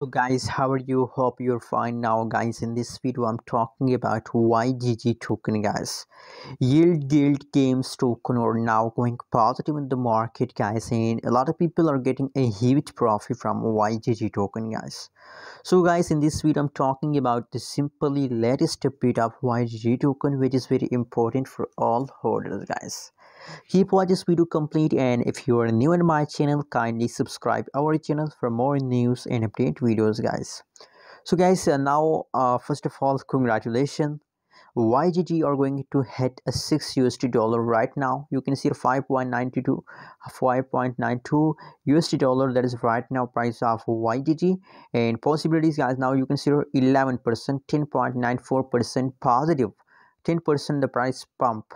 So guys, how are you? Hope you're fine. Now guys, in this video I'm talking about YGG token guys. Yield Gulid Games token are now going positive in the market guys, and a lot of people are getting a huge profit from YGG token guys. So guys, in this video I'm talking about the simply latest update of YGG token, which is very important for all holders guys. Keep watching this video complete, and if you are new in my channel, kindly subscribe our channel for more news and update videos guys. So guys, now first of all, congratulations. YGG are going to hit a 6 USD dollar right now. You can see 5.92 5.92 USD dollar, that is right now price of YGG. And possibilities guys, now you can see 11%, 10.94% positive, 10% the price pump,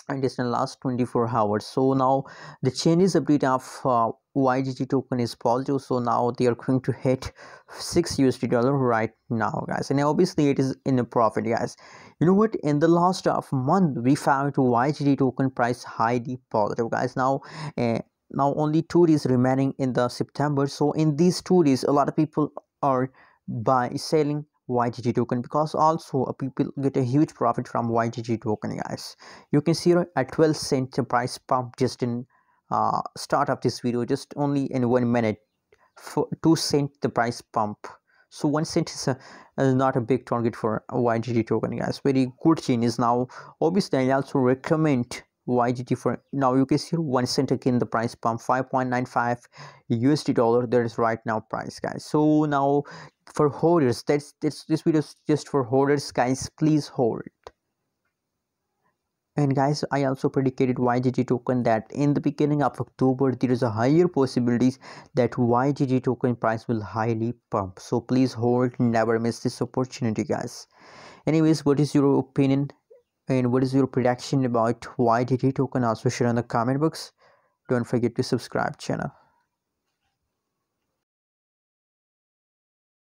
and it's in the last 24 hours. So now the changes update of YGG token is positive, so now they are going to hit 6 USD dollar right now guys, and obviously it is in a profit guys. You know what, in the last of month we found YGG token price highly positive guys. Now only 2 days remaining in the September, so in these 2 days a lot of people are selling YGG token, because also people get a huge profit from YGG token guys. You can see at 12 cent price pump just in start of this video, just only in 1 minute, for 2 cent the price pump. So 1 cent is not a big target for YGG token guys. Very good chain is now. Obviously I also recommend YGG for now. You can see 1 cent again the price pump, 5.95 USD dollar, that is right now price guys. So now for holders, that's this video is just for holders guys, please hold. And guys, I also predicted YGG token that in the beginning of October there is a higher possibilities that YGG token price will highly pump. So please hold, never miss this opportunity guys. Anyways, what is your opinion and what is your prediction about YGG token? Also share in the comment box. Don't forget to subscribe channel.